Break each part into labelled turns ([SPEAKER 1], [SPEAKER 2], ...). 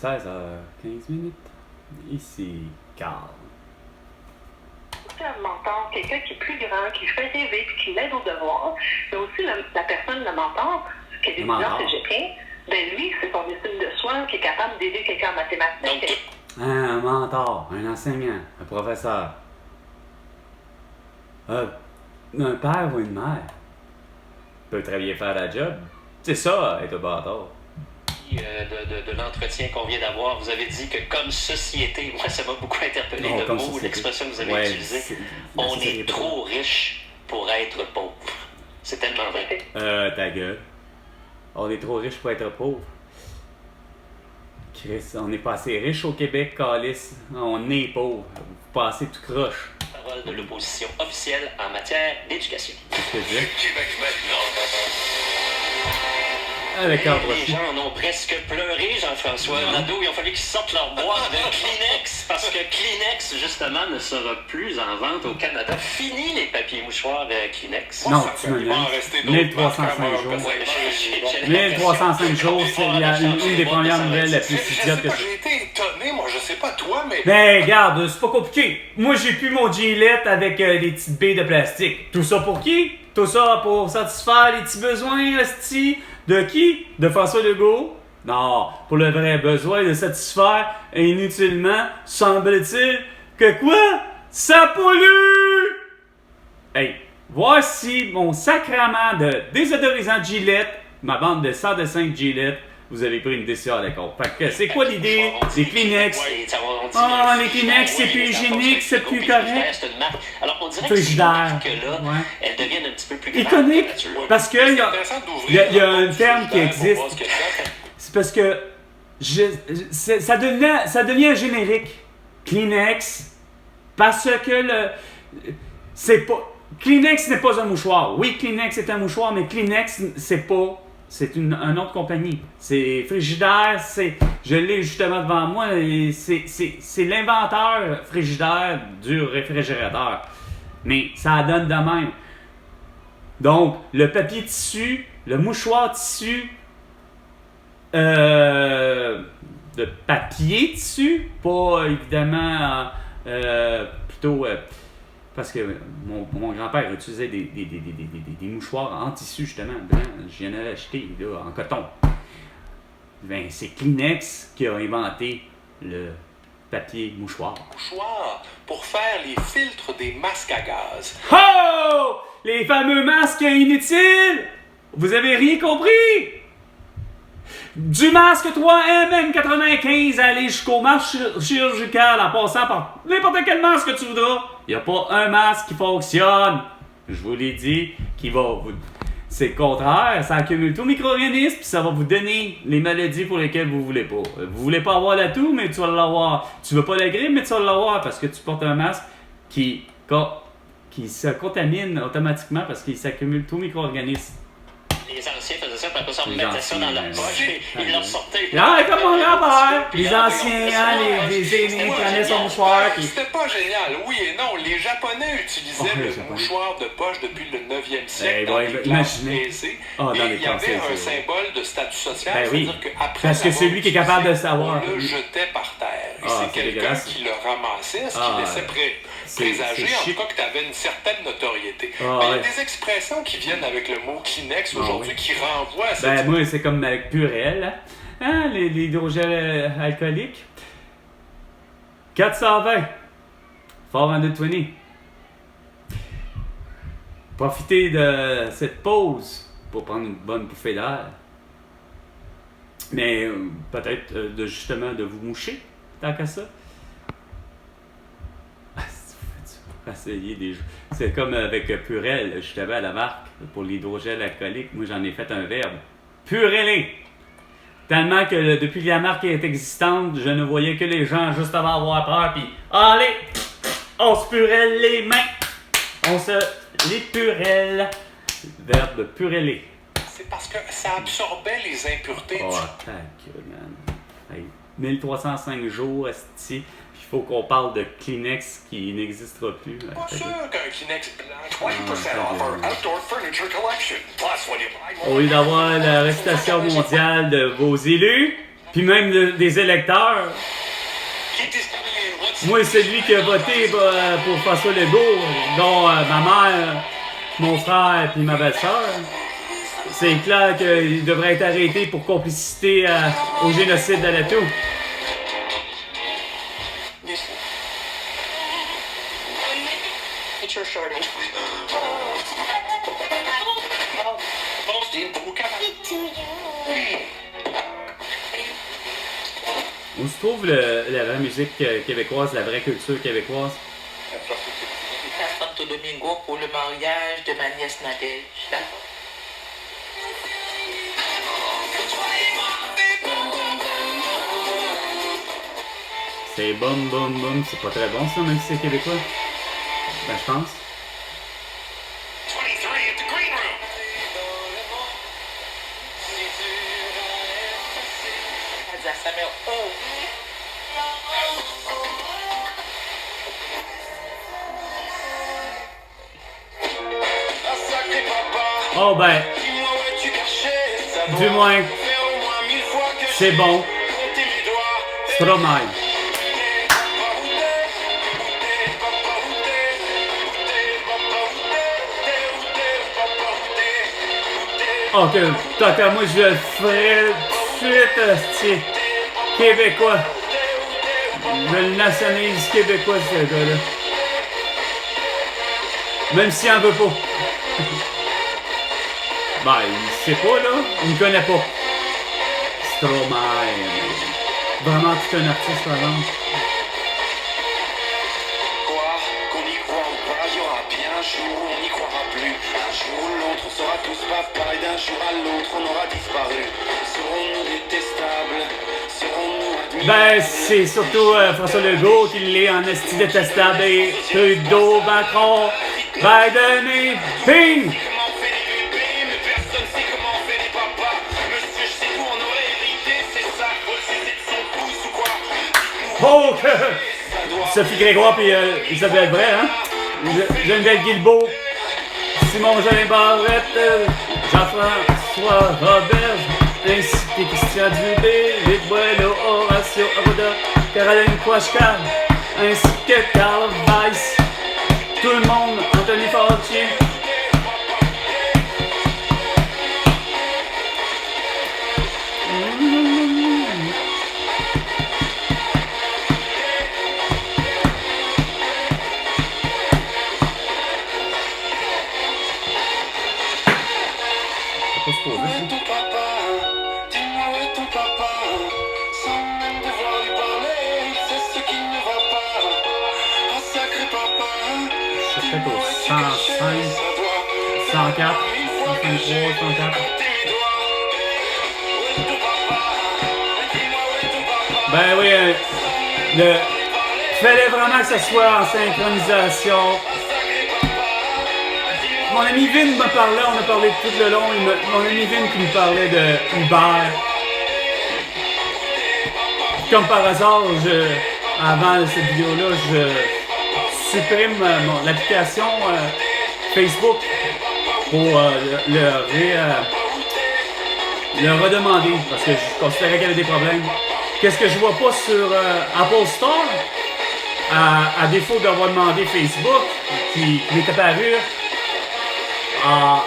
[SPEAKER 1] 16h15. Ici, Carl.
[SPEAKER 2] Un mentor, quelqu'un qui est plus grand, qui fait rêver puis qui l'aide au devoir. Mais aussi la personne, le mentor, qui est étudiant cégepien, ben lui, c'est son estime de soi qui est capable d'aider quelqu'un en mathématiques.
[SPEAKER 1] Un mentor, un enseignant, un professeur. Un père ou une mère peut très bien faire la job. C'est ça, être un mentor.
[SPEAKER 3] De l'entretien qu'on vient d'avoir, vous avez dit que comme société, moi ça m'a beaucoup interpellé le mot, l'expression que vous avez utilisée. On est trop riche pour être pauvre. C'est tellement vrai.
[SPEAKER 1] Ta gueule. On est trop riche pour être pauvre. Chris, on n'est pas assez riche au Québec, calice. On est pauvre. Vous passez tout croche.
[SPEAKER 3] Parole de l'opposition officielle en matière d'éducation.
[SPEAKER 1] Qu'est-ce que je dis?
[SPEAKER 3] Québec maintenant.
[SPEAKER 1] Les
[SPEAKER 3] gens en ont presque pleuré, Jean-François. Nadeau, il a fallu qu'ils sortent leur boîte de Kleenex parce que Kleenex, justement, ne sera plus en vente au Canada. Fini les papiers mouchoirs Kleenex.
[SPEAKER 1] Non, tu me dis. 1305 jours. 1305 jours, c'est une des premières nouvelles la plus idiote que
[SPEAKER 4] j'ai été étonné, moi, je sais pas toi, mais...
[SPEAKER 1] Ben, regarde, c'est pas compliqué. Moi, j'ai plus mon Gillette avec des petites baies de plastique. Tout ça pour qui? Tout ça pour satisfaire les petits besoins, hostie. De qui? De François Legault? Non, pour le vrai besoin de satisfaire inutilement, semble-t-il, que quoi? Ça pollue! Hey, voici mon sacrament de désodorisant Gillette, ma bande de 105 Gillette. Vous avez pris une décision à l'école. Fait que c'est quoi l'idée des Kleenex? Les Kleenex, c'est plus hygiénique, c'est plus correct.
[SPEAKER 3] Alors, on dirait
[SPEAKER 1] frigidaire.
[SPEAKER 3] que là, elles deviennent un petit peu plus
[SPEAKER 1] iconique, parce que il y a un terme qui existe. C'est parce que ça devient générique. Kleenex, parce que c'est pas... Kleenex n'est pas un mouchoir. Oui, Kleenex est un mouchoir, mais Kleenex, c'est pas... C'est une autre compagnie. C'est Frigidaire, je l'ai justement devant moi, et c'est l'inventeur Frigidaire du réfrigérateur. Mais ça donne de même. Donc, le papier tissu, le mouchoir tissu, de papier tissu, pas évidemment, plutôt... parce que mon grand-père utilisait des mouchoirs en tissu, justement, blanc. Je viens de l'acheter, là, en coton. Ben, c'est Kleenex qui a inventé le papier mouchoir.
[SPEAKER 4] Mouchoir pour faire les filtres des masques à gaz.
[SPEAKER 1] Oh! Les fameux masques inutiles! Vous avez rien compris? Du masque 3M95 à aller jusqu'au masque chirurgical en passant par n'importe quel masque que tu voudras. Il n'y a pas un masque qui fonctionne. Je vous l'ai dit, qui va vous... C'est le contraire, ça accumule tout micro-organisme puis ça va vous donner les maladies pour lesquelles vous voulez pas. Vous voulez pas avoir la toux, mais tu vas l'avoir. Tu veux pas la grippe, mais tu vas l'avoir parce que tu portes un masque qui se contamine automatiquement parce qu'il s'accumule tout micro-organisme.
[SPEAKER 3] Les anciens faisaient ça, puis après ça, on mettait ça dans leur poche, ils leur sortaient.
[SPEAKER 1] Ah, comme mon grand-père! Les anciens, les aînés prenaient son mouchoir.
[SPEAKER 4] C'était pas génial, oui et non. Les Japonais utilisaient le mouchoir de poche depuis le 9e siècle dans les classes aisées. Et il y avait un symbole de statut social, c'est-à-dire qu'après
[SPEAKER 1] parce que c'est lui qui est capable de savoir.
[SPEAKER 4] On le jetait par terre. Et c'est quelqu'un qui le ramassait, ce qui laissait présager, en tout cas, que tu avais une certaine notoriété. Mais il y a des expressions qui viennent avec le mot Kleenex aujourd'hui qui renvoient à cette...
[SPEAKER 1] moi, c'est comme avec Purell, hein, l'hydrogel alcoolique. 420. 420. Profitez de cette pause pour prendre une bonne bouffée d'air. Mais peut-être justement de vous moucher, tant qu'à ça. Essayer des... C'est comme avec Purell, justement, à la marque pour l'hydrogel alcoolique. Moi, j'en ai fait un verbe. Purellé! Tellement que depuis que la marque est existante, je ne voyais que les gens juste avant avoir peur, puis allez! On se purelle les mains! On se les purelle. Verbe pureller.
[SPEAKER 4] C'est parce que ça absorbait les impuretés du...
[SPEAKER 1] man. Hey, 1305 jours, esti. Il faut qu'on parle de Kleenex qui n'existera plus.
[SPEAKER 4] Pas sûr qu'un Kleenex blanc. 20% off our outdoor furniture collection. Plus when you buy more.
[SPEAKER 1] Au lieu d'avoir l'arrestation mondiale de vos élus, puis même des électeurs. Moi, celui qui a voté pour François Legault, dont ma mère, mon frère et ma belle-sœur, c'est clair qu'il devrait être arrêté pour complicité au génocide d'Alato. Où se trouve la vraie musique québécoise, la vraie culture québécoise?
[SPEAKER 5] À Santo Domingo pour le mariage de ma nièce Nadège.
[SPEAKER 1] C'est boum boum boum, c'est pas très bon ça, même si c'est québécois. Ben je pense. Oh ben, du moins, c'est bon. Stromae. Ok, tant qu'à moi, je le ferai tout de suite, hostie. Québécois. Je le nationalise québécois, ce gars-là. Même s'il en veut pas. Ben, il sait pas, là. Il me connaît pas. Stromae. Vraiment tout un artiste, par exemple.
[SPEAKER 6] Quoi qu'on y croit ou pas, il y aura bien un jour où on n'y croira plus. Un jour ou l'autre, on sera tous pareil. D'un jour à l'autre, on aura disparu. Serons-nous détestables? Serons-nous admirables?
[SPEAKER 1] Ben, c'est surtout François Legault qui l'est en esti détestable. Et Trudeau, Macron, Biden et ping! Oh, Sophie Grégoire et Isabelle Bray, hein? Geneviève Guilbeault, Simon Jolin Barrette, Jean-François Robert, ainsi que Christian Dubé, Luc Boileau, Horacio Arruda, Caroline Quashka, ainsi que Carl Weiss, tout le monde, Anthony Fauci. Peut-être au 105, 104, 153, 104. Ben oui, fallait vraiment que ça soit en synchronisation. Mon ami Vin me parlait, on a parlé tout le long, mon ami Vin qui me parlait de Uber. Comme par hasard, avant cette vidéo-là, je supprime l'application Facebook pour le redemander parce que je considérais qu'il y avait des problèmes. Qu'est-ce que je vois pas sur Apple Store? À défaut d'avoir demandé Facebook, qui m'est apparu en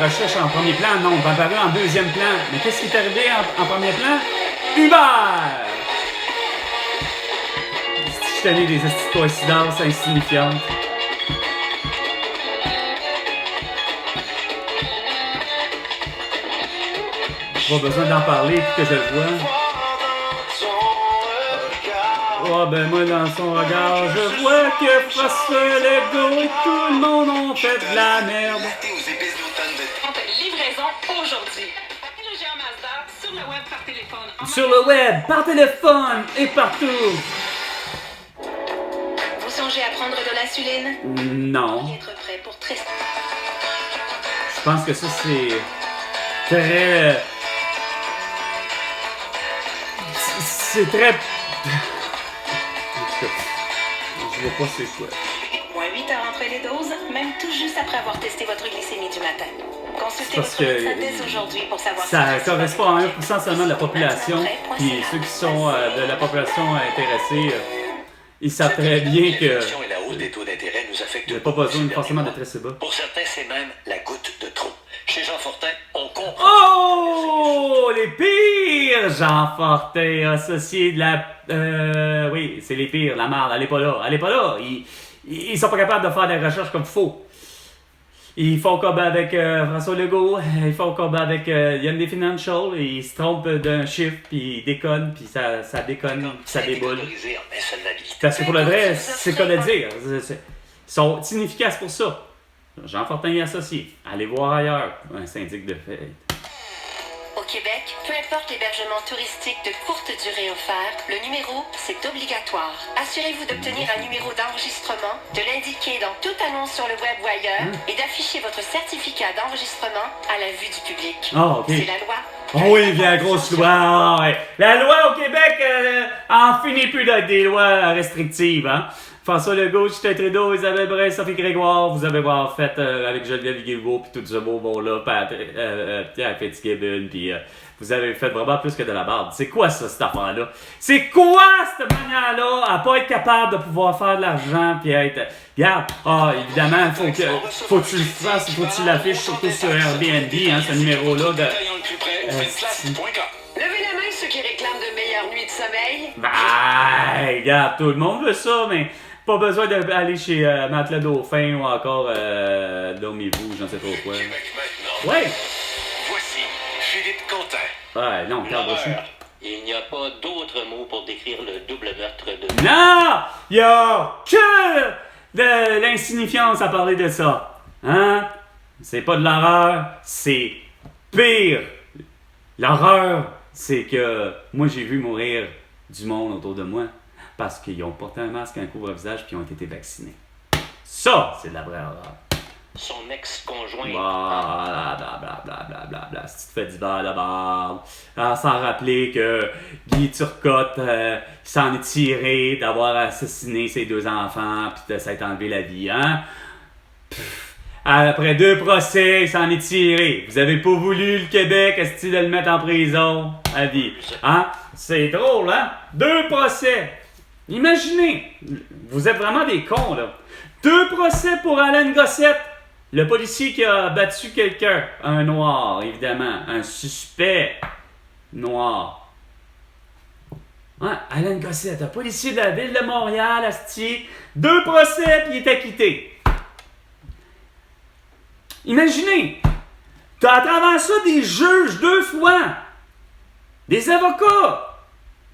[SPEAKER 1] recherche en premier plan, non, il m'est apparu en deuxième plan. Mais qu'est-ce qui est arrivé en premier plan? Uber! Je tenais des coïncidences insignifiantes. Pas besoin d'en parler puis que je le vois. Oh ben moi dans son regard, je vois que François Legault et tout le monde ont fait de la merde.
[SPEAKER 7] Livraison aujourd'hui. Le géant Mazda sur le web par téléphone.
[SPEAKER 1] Sur le web, par téléphone et partout.
[SPEAKER 7] Vous songez à prendre de l'insuline?
[SPEAKER 1] Non.
[SPEAKER 7] Être prêt pour très...
[SPEAKER 1] Je pense que ça c'est très... C'est très... Je vois pas c'est quoi.
[SPEAKER 7] Moins 8 heures entre les doses, même tout juste après avoir testé votre glycémie du matin.
[SPEAKER 8] Consultez
[SPEAKER 1] parce
[SPEAKER 8] votre médecin
[SPEAKER 1] que
[SPEAKER 8] dès aujourd'hui pour savoir
[SPEAKER 1] ça
[SPEAKER 8] si
[SPEAKER 1] correspond à 1% seulement de la population. Puis ceux qui sont de la population intéressée, ils savent très bien que
[SPEAKER 6] L'inflation et la hausse des taux d'intérêt nous affectent
[SPEAKER 1] il n'y a pas
[SPEAKER 6] beaucoup
[SPEAKER 1] besoin
[SPEAKER 6] ces
[SPEAKER 1] forcément
[SPEAKER 6] derniers
[SPEAKER 1] d'être très bas.
[SPEAKER 6] mois. Pour certains, c'est même la goutte de trop. Chez Jean Fortin, on comprend.
[SPEAKER 1] Oh! Les pires! Jean Fortin, associé de la... oui, c'est les pires, la merde, allez pas là, allez pas là. Ils sont pas capables de faire des recherches comme faut. Ils font comme avec François Legault, ils font comme avec Hyundai Financial, ils se trompent d'un chiffre, puis ils déconnent, puis ça déconne, puis ça déboule. Parce que pour le vrai, c'est quoi le dire. Ils sont inefficaces pour ça. Jean Fortin est associé. Allez voir ailleurs, un syndic de fait.
[SPEAKER 8] Au Québec, peu importe l'hébergement touristique de courte durée offert, le numéro, c'est obligatoire. Assurez-vous d'obtenir un numéro d'enregistrement, de l'indiquer dans toute annonce sur le web ou ailleurs, et d'afficher votre certificat d'enregistrement à la vue du public.
[SPEAKER 1] Ah, ok.
[SPEAKER 8] C'est la loi.
[SPEAKER 1] Oh oui, la grosse loi. Ah, ouais. La loi au Québec en finit plus d'être des lois restrictives, hein. François Legault, Justin Trudeau, Isabelle Brun, Sophie Grégoire, vous avez voir fait avec Geneviève Guilbeault puis tout ce beau monde-là, Pierre Fitzgibbon, puis vous avez fait vraiment plus que de la barbe. C'est quoi ça, cette affaire-là? C'est quoi cette manière-là à pas être capable de pouvoir faire de l'argent puis être... Regarde, évidemment, faut que tu le fasses, faut que tu l'affiches surtout sur Airbnb, hein, ce numéro-là de...
[SPEAKER 7] Levez la main ceux qui réclament de meilleures nuits de sommeil.
[SPEAKER 1] Regarde, tout le monde veut ça, mais pas besoin d'aller chez Matelas Dauphin ou encore Dormez-vous, j'en sais trop quoi. Ouais.
[SPEAKER 6] Voici Philippe Quentin.
[SPEAKER 1] Ouais, non, Carl Brochu.
[SPEAKER 3] Il n'y a pas d'autre mot pour décrire le double meurtre de...
[SPEAKER 1] Non! Il y a que de l'insignifiance à parler de ça. Hein? C'est pas de l'horreur, c'est pire. L'horreur, c'est que moi, j'ai vu mourir du monde autour de moi parce qu'ils ont porté un masque, un couvre-visage puis ils ont été vaccinés. Ça, c'est de la vraie horreur.
[SPEAKER 3] Son ex-conjoint.
[SPEAKER 1] Blablabla. Si tu te fais divers la barbe. Sans rappeler que Guy Turcotte s'en est tiré d'avoir assassiné ses 2 enfants puis de s'être enlevé la vie, hein? Après 2 procès, il s'en est tiré. Vous avez pas voulu le Québec, est-ce de le mettre en prison à vie? Hein? C'est drôle, hein? 2 procès. Imaginez, vous êtes vraiment des cons, là. 2 procès pour Alain Gossette. Le policier qui a battu quelqu'un, un noir, évidemment, un suspect noir. Hein? Alain Gossette, un policier de la ville de Montréal, asti. 2 procès, puis il est acquitté. Imaginez, t'as à travers ça des juges 2 fois, des avocats,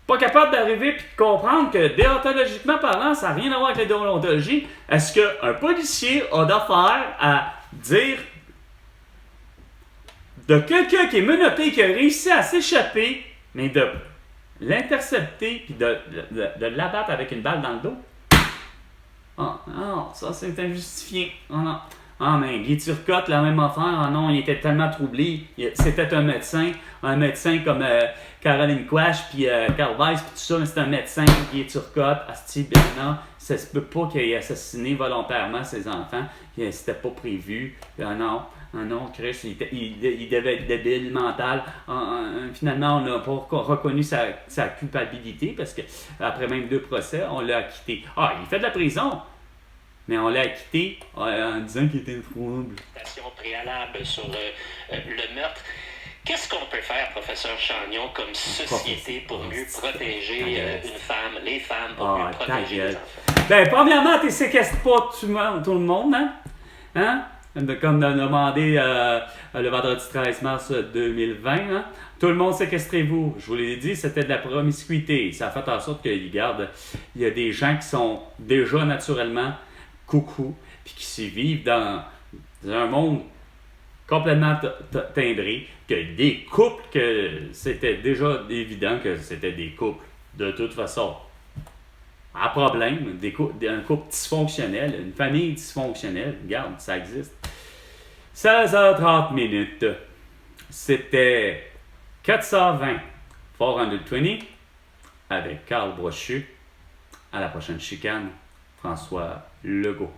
[SPEAKER 1] pas capables d'arriver et de comprendre que déontologiquement parlant, ça n'a rien à voir avec la déontologie. Est-ce qu'un policier a d'affaire à dire de quelqu'un qui est menotté, qui a réussi à s'échapper, mais de l'intercepter puis de l'abattre avec une balle dans le dos? Non, ça c'est injustifié. Non. Ah, mais Guy Turcotte, la même affaire. Ah non, il était tellement troublé. C'était un médecin comme Caroline Quash, puis Carl Weiss, puis tout ça, mais c'est un médecin, Guy Turcotte. Asti, ben non, ça se peut pas qu'il ait assassiné volontairement ses enfants. C'était pas prévu. Ah non, Chris, il devait être débile, mental. Finalement, on n'a pas reconnu sa culpabilité, parce que après même 2 procès, on l'a acquitté. Il fait de la prison. Mais on l'a acquitté en disant qu'il était trouble.
[SPEAKER 3] Préalable sur le meurtre. Qu'est-ce qu'on peut faire, professeur Chagnon, comme société pour mieux protéger une femme, les femmes, pour mieux protéger les enfants?
[SPEAKER 1] Ben, premièrement, tu séquestres pas tout le monde, hein? Comme demandé le vendredi 13 mars 2020, hein? Tout le monde séquestrez-vous. Je vous l'ai dit, c'était de la promiscuité. Ça a fait en sorte qu'il y a des gens qui sont déjà naturellement coucou, puis qui s'y vivent dans un monde complètement timbré, que des couples, que c'était déjà évident que c'était des couples, de toute façon, à problème, un couple dysfonctionnel, une famille dysfonctionnelle, regarde, ça existe. 16h30, c'était 420, 420, avec Carl Brochu. À la prochaine chicane, François Legault.